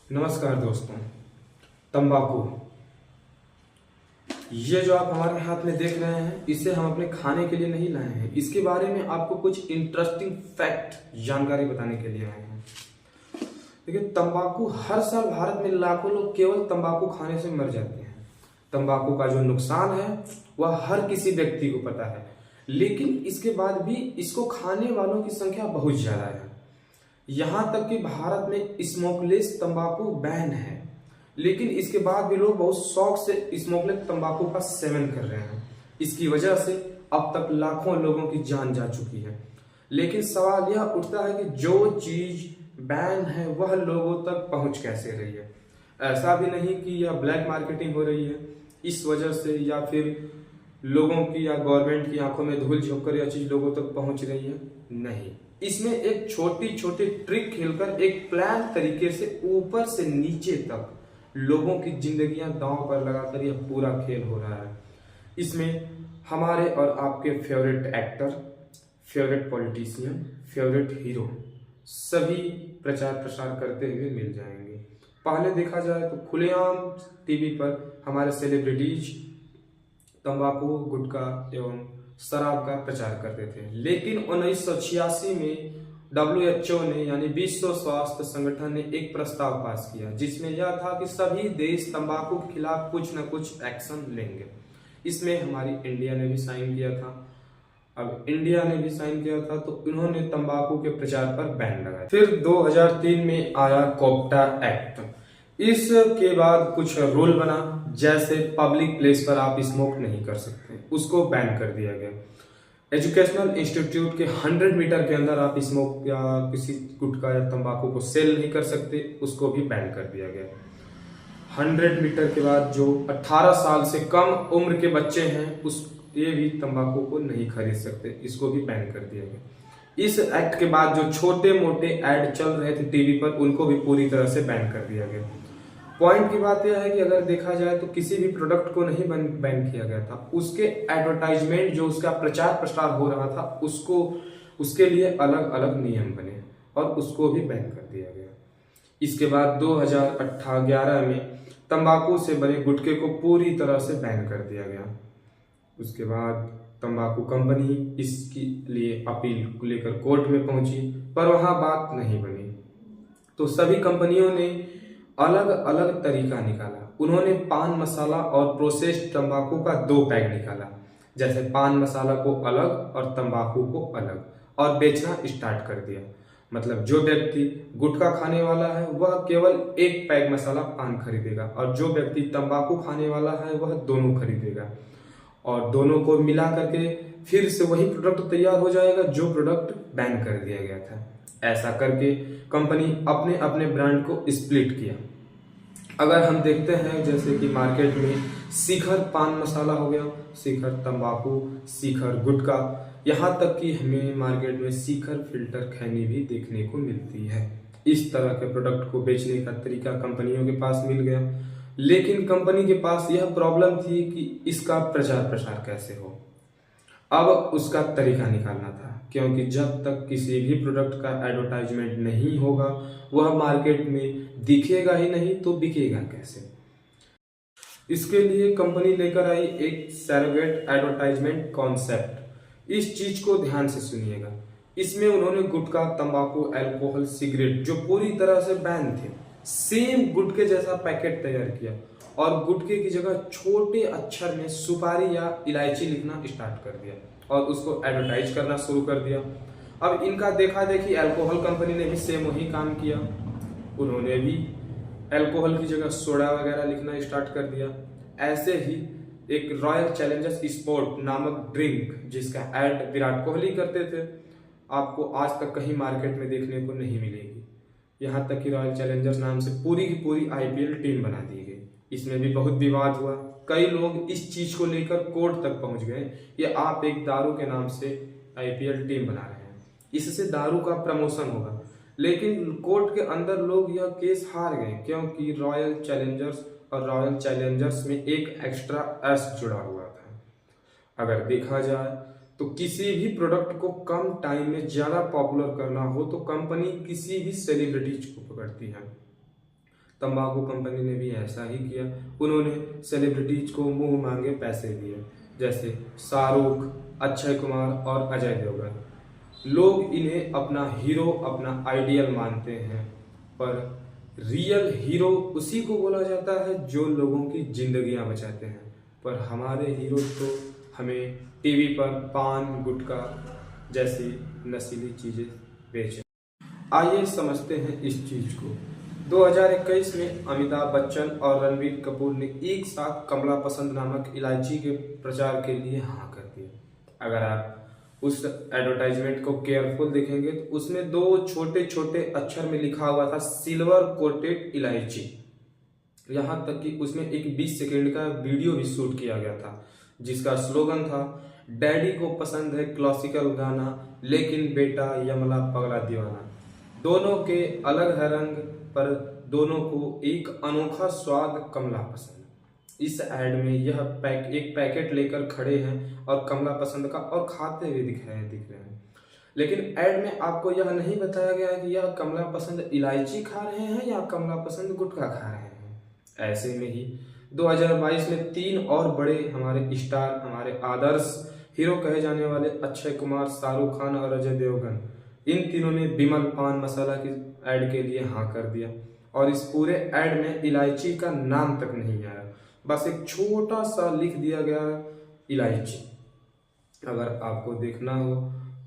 नमस्कार दोस्तों। तंबाकू, ये जो आप हमारे हाथ में देख रहे हैं, इसे हम अपने खाने के लिए नहीं लाए हैं। इसके बारे में आपको कुछ इंटरेस्टिंग फैक्ट जानकारी बताने के लिए आए हैं। देखिए, तंबाकू हर साल भारत में लाखों लोग केवल तंबाकू खाने से मर जाते हैं। तंबाकू का जो नुकसान है वह हर किसी व्यक्ति को पता है, लेकिन इसके बाद भी इसको खाने वालों की संख्या बहुत ज्यादा है। यहां तक कि भारत में स्मोकलेस तंबाकू बैन है, लेकिन इसके बाद भी लोग बहुत शौक से स्मोकलेस तंबाकू का सेवन कर रहे हैं। इसकी वजह से अब तक लाखों लोगों की जान जा चुकी है। लेकिन सवाल यह उठता है कि जो चीज बैन है वह लोगों तक पहुंच कैसे रही है। ऐसा भी नहीं कि यह ब्लैक मार्केटिंग हो रही है इस वजह से, या फिर लोगों की या गवर्नमेंट की आंखों में धूल झोंककर यह चीज लोगों तक पहुंच रही है। नहीं, इसमें एक छोटी छोटी ट्रिक खेलकर एक प्लान तरीके से ऊपर से नीचे तक लोगों की जिंदगियां दांव पर लगाकर यह पूरा खेल हो रहा है। इसमें हमारे और आपके favourite actor, favourite politician, favourite hero सभी प्रचार प्रसार करते हुए मिल जाएंगे। पहले देखा जाए तो खुलेआम टीवी पर हमारे सेलिब्रिटीज तंबाकू, गुटखा एवं शराब का प्रचार करते थे। लेकिन 1986 में WHO ने यानी विश्व स्वास्थ्य संगठन ने एक प्रस्ताव पास किया, जिसमें यह था कि सभी देश तंबाकू के खिलाफ कुछ न कुछ एक्शन लेंगे। इसमें हमारी इंडिया ने भी साइन किया था। अब इंडिया ने भी साइन किया था तो इन्होंने तंबाकू के प्रचार पर बैन लगाया। फिर 2003 में आया कोप्टा एक्ट। इसके बाद कुछ रूल बना, जैसे पब्लिक प्लेस पर आप स्मोक नहीं कर सकते, उसको बैन कर दिया गया। एजुकेशनल इंस्टीट्यूट के 100 मीटर के अंदर आप स्मोक या किसी गुटखा या तंबाकू को सेल नहीं कर सकते, उसको भी बैन कर दिया गया। 100 मीटर के बाद जो 18 साल से कम उम्र के बच्चे हैं ये भी तंबाकू को नहीं खरीद सकते, इसको भी बैन कर दिया गया। इस एक्ट के बाद जो छोटे मोटे एड चल रहे थे टीवी पर, उनको भी पूरी तरह से बैन कर दिया गया। पॉइंट की बात यह है कि अगर देखा जाए तो किसी भी प्रोडक्ट को नहीं बैन किया गया था, उसके एडवर्टाइजमेंट जो उसका प्रचार प्रसार हो रहा था उसके लिए अलग अलग नियम बने और उसको भी बैन कर दिया गया। इसके बाद 2011 में तंबाकू से बने गुटखे को पूरी तरह से बैन कर दिया गया। उसके बाद तंबाकू कंपनी इसके लिए अपील को लेकर कोर्ट में पहुंची, पर वहां बात नहीं बनी। तो सभी कंपनियों ने अलग अलग तरीका निकाला। उन्होंने पान मसाला और प्रोसेस्ड तंबाकू का 2 पैक निकाला, जैसे पान मसाला को अलग और तंबाकू को अलग, और बेचना स्टार्ट कर दिया। मतलब जो व्यक्ति गुटखा खाने वाला है वह केवल 1 पैक मसाला पान खरीदेगा, और जो व्यक्ति तंबाकू खाने वाला है वह दोनों खरीदेगा, और दोनों को मिला करके फिर से वही प्रोडक्ट तैयार हो जाएगा जो प्रोडक्ट बैन कर दिया गया था। ऐसा करके कंपनी अपने अपने ब्रांड को स्प्लिट किया। अगर हम देखते हैं जैसे कि मार्केट में शिखर पान मसाला हो गया, शिखर तंबाकू, शिखर गुटखा, यहाँ तक कि हमें मार्केट में शिखर फिल्टर खैनी भी देखने को मिलती है। इस तरह के प्रोडक्ट को बेचने का तरीका कंपनियों के पास मिल गया। लेकिन कंपनी के पास यह प्रॉब्लम थी कि इसका प्रचार प्रसार कैसे हो। अब उसका तरीका निकालना था, क्योंकि जब तक किसी भी प्रोडक्ट का एडवर्टाइजमेंट नहीं होगा वह मार्केट में दिखेगा ही नहीं तो बिकेगा कैसे। इसके लिए कंपनी लेकर आई एक सरोगेट एडवर्टाइजमेंट कॉन्सेप्ट। इस चीज को ध्यान से सुनिएगा। इसमें उन्होंने गुटखा, तंबाकू, अल्कोहल, सिगरेट जो पूरी तरह से बैन थे, सेम गुटखे जैसा पैकेट तैयार किया और गुटखे की जगह छोटे अक्षर में सुपारी या इलायची लिखना स्टार्ट कर दिया और उसको एडवर्टाइज करना शुरू कर दिया। अब इनका देखा देखी अल्कोहल कंपनी ने भी सेम वही काम किया। उन्होंने भी अल्कोहल की जगह सोडा वगैरह लिखना स्टार्ट कर दिया। ऐसे ही एक रॉयल चैलेंजर्स स्पोर्ट नामक ड्रिंक, जिसका ऐड विराट कोहली करते थे, आपको आज तक कहीं मार्केट में देखने को नहीं मिलेगी। यहाँ तक कि रॉयल चैलेंजर्स नाम से पूरी की पूरी IPL टीम बना दी गई। इसमें भी बहुत विवाद हुआ। कई लोग इस चीज को लेकर कोर्ट तक पहुंच गए कि आप एक दारू के नाम से IPL टीम बना रहे हैं, इससे दारू का प्रमोशन होगा। लेकिन कोर्ट के अंदर लोग यह केस हार गए, क्योंकि रॉयल चैलेंजर्स और रॉयल चैलेंजर्स में एक एक्स्ट्रा एस जुड़ा हुआ था। अगर देखा जाए तो किसी भी प्रोडक्ट को कम टाइम में ज्यादा पॉपुलर करना हो तो कंपनी किसी भी सेलिब्रिटीज को पकड़ती है। तंबाकू कंपनी ने भी ऐसा ही किया। उन्होंने सेलिब्रिटीज को मुंह मांगे पैसे दिए, जैसे शाहरुख, अक्षय कुमार और अजय देवगन। लोग इन्हें अपना हीरो, अपना आइडियल मानते हैं, पर रियल हीरो उसी को बोला जाता है जो लोगों की जिंदगियां बचाते हैं। पर हमारे हीरो तो हमें टीवी पर पान गुटखा जैसी नशीली चीजें बेचे। आइए समझते हैं इस चीज को। 2021 में अमिताभ बच्चन और रणबीर कपूर ने एक साथ कमला पसंद नामक इलायची के प्रचार के लिए हाँ कर दिया। अगर आप उस एडवर्टाइजमेंट को केयरफुल देखेंगे तो उसमें 2 छोटे छोटे अक्षर में लिखा हुआ था सिल्वर कोटेड इलायची। यहाँ तक कि उसमें एक 20 सेकेंड का वीडियो भी शूट किया गया था, जिसका स्लोगन था, डैडी को पसंद है क्लासिकल गाना, लेकिन बेटा यमला पगला दीवाना। दोनों के अलग है रंग, पर दोनों को एक अनोखा स्वाद कमला पसंद। इस ऐड में यह एक पैकेट लेकर खड़े हैं और कमला पसंद का और खाते हुए दिख रहे हैं। लेकिन ऐड में आपको यह नहीं बताया गया है कि यह कमला पसंद इलायची खा रहे हैं या कमला पसंद गुटखा खा रहे हैं। ऐसे में ही 2022 में 3 और बड़े हमारे स्टार, हमारे आदर्श हीरो कहे जाने वाले अक्षय कुमार, शाहरुख खान और अजय देवगन, इन तीनों ने विमल पान मसाला की ऐड के लिए हाँ कर दिया। और इस पूरे ऐड में इलायची का नाम तक नहीं आया, बस एक छोटा सा लिख दिया गया इलायची। अगर आपको देखना हो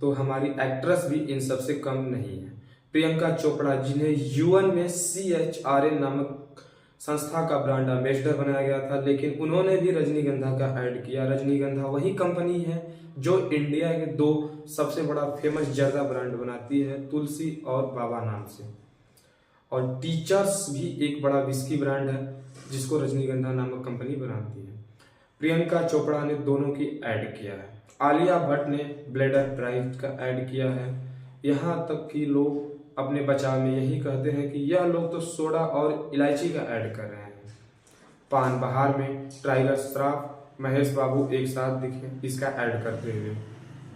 तो हमारी एक्ट्रेस भी इन सबसे कम नहीं है। प्रियंका चोपड़ा, जिन्हें यूएन में CHRA नामक संस्था का ब्रांड एम्बेसडर बनाया गया था, लेकिन उन्होंने भी रजनीगंधा का ऐड किया। रजनीगंधा वही कंपनी है जो इंडिया के 2 सबसे बड़ा फेमस जर्दा ब्रांड बनाती है, तुलसी और बाबा नाम से। और टीचर्स भी एक बड़ा विस्की ब्रांड है जिसको रजनीगंधा नामक कंपनी बनाती है। प्रियंका चोपड़ा ने दोनों की ऐड किया है। आलिया भट्ट ने ब्लेडर प्राइड का ऐड किया है। यहाँ तक कि लोग अपने बचाव में यही कहते हैं कि यह लोग तो सोडा और इलायची का ऐड कर रहे हैं। पान बहार में टाइगर श्रॉफ, महेश बाबू एक साथ दिखे इसका ऐड करते हुए।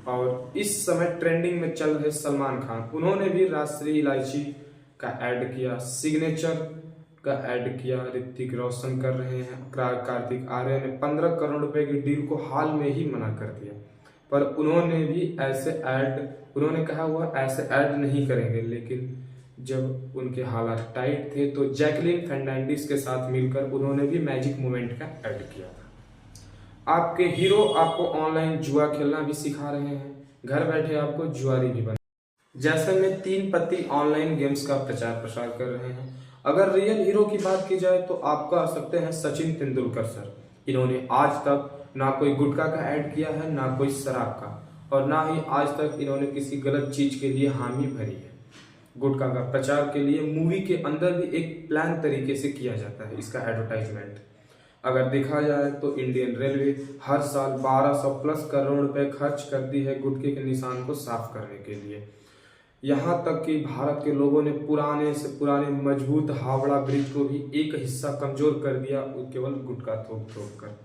और इस समय ट्रेंडिंग में चल रहे सलमान खान, उन्होंने भी राष्ट्रीय इलायची का ऐड किया। सिग्नेचर का ऐड किया। ऋतिक रोशन कर रहे हैं। कार्तिक आर्यन ने 15 करोड़ रुपए की डील को हाल में ही मना कर दिया, पर उन्होंने भी ऐसे ऐड, उन्होंने कहा हुआ ऐसे ऐड नहीं करेंगे। लेकिन जब उनके हालात टाइट थे तो जैकलिन फर्नांडिस के साथ मिलकर उन्होंने भी मैजिक मोमेंट का ऐड किया था। आपके हीरो आपको ऑनलाइन जुआ खेलना भी सिखा रहे हैं, घर बैठे आपको जुआरी भी बना। जैसे में 3 पत्ती ऑनलाइन गेम्स का प्रचार प्रसार कर रहे हैं। अगर रियल हीरो की बात की जाए तो आपको आ सकते हैं सचिन तेंदुलकर सर। इन्होंने आज तक ना कोई गुटखा का ऐड किया है, ना कोई शराब का, और ना ही आज तक इन्होंने किसी गलत चीज के लिए हामी भरी है। गुटखा का प्रचार के लिए मूवी के अंदर भी एक प्लान तरीके से किया जाता है इसका एडवर्टाइजमेंट। अगर देखा जाए तो इंडियन रेलवे हर साल 1200 प्लस करोड़ रुपए खर्च करती है गुटखे के निशान को साफ करने के लिए। यहाँ तक कि भारत के लोगों ने पुराने से पुराने मजबूत हावड़ा ब्रिज को भी एक हिस्सा कमजोर कर दिया, केवल गुटखा थोक थोक कर।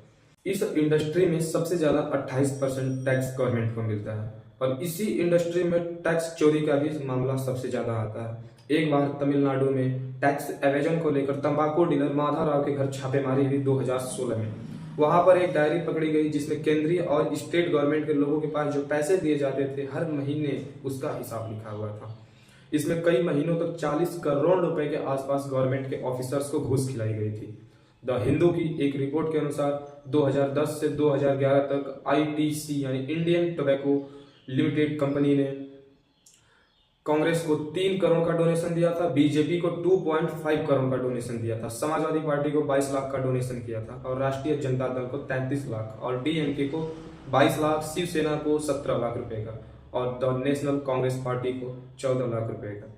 इस इंडस्ट्री में सबसे ज्यादा 28% टैक्स गवर्नमेंट को मिलता है, और इसी इंडस्ट्री में टैक्स चोरी का भी मामला सबसे ज्यादा आता है। एक बार तमिलनाडु में टैक्स एवेजन को लेकर तंबाकू डीलर माधवराव के घर छापेमारी हुई 2016 में। वहां पर एक डायरी पकड़ी गई जिसमें केंद्रीय और स्टेट गवर्नमेंट के लोगों के पास जो पैसे दिए जाते थे हर महीने उसका हिसाब लिखा हुआ था। इसमें कई महीनों तक 40 करोड़ रुपए के आसपास गवर्नमेंट के ऑफिसर्स को घूस खिलाई गई थी। द हिंदू की एक रिपोर्ट के अनुसार 2010 से 2011 तक ITC यानी इंडियन टोबैको लिमिटेड कंपनी ने कांग्रेस को 3 करोड़ का डोनेशन दिया था, बीजेपी को 2.5 करोड़ का डोनेशन दिया था, समाजवादी पार्टी को 22 लाख का डोनेशन किया था, और राष्ट्रीय जनता दल को 33 लाख, और DMK को 22 लाख, शिवसेना को 17 लाख रुपए का, और द नेशनल कांग्रेस पार्टी को 14 लाख रुपए का।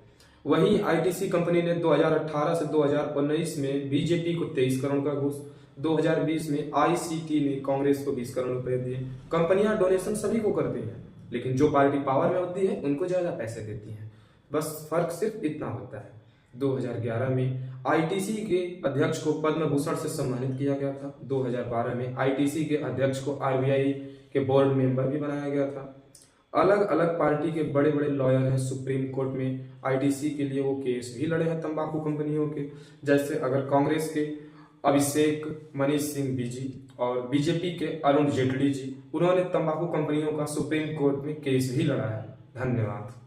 वहीं ITC कंपनी ने 2018 से 2019 में बीजेपी को 23 करोड़ का घूस, 2020 में ICT ने कांग्रेस को 20 करोड़ रुपए दिए। कंपनियां डोनेशन सभी को करती हैं, लेकिन जो पार्टी पावर में होती है उनको ज्यादा पैसे देती है। बस फर्क सिर्फ इतना होता है। 2011 में ITC के अध्यक्ष को पद्म भूषण से सम्मानित किया गया था। 2012 में ITC के अध्यक्ष को RBI के बोर्ड मेंबर भी बनाया गया था। अलग अलग पार्टी के बड़े बड़े लॉयर हैं सुप्रीम कोर्ट में, आईटीसी के लिए वो केस भी लड़े हैं तंबाकू कंपनियों के। जैसे अगर कांग्रेस के अभिषेक मनीष सिंह बीजी और बीजेपी के अरुण जेटली जी, उन्होंने तंबाकू कंपनियों का सुप्रीम कोर्ट में केस भी लड़ा है। धन्यवाद।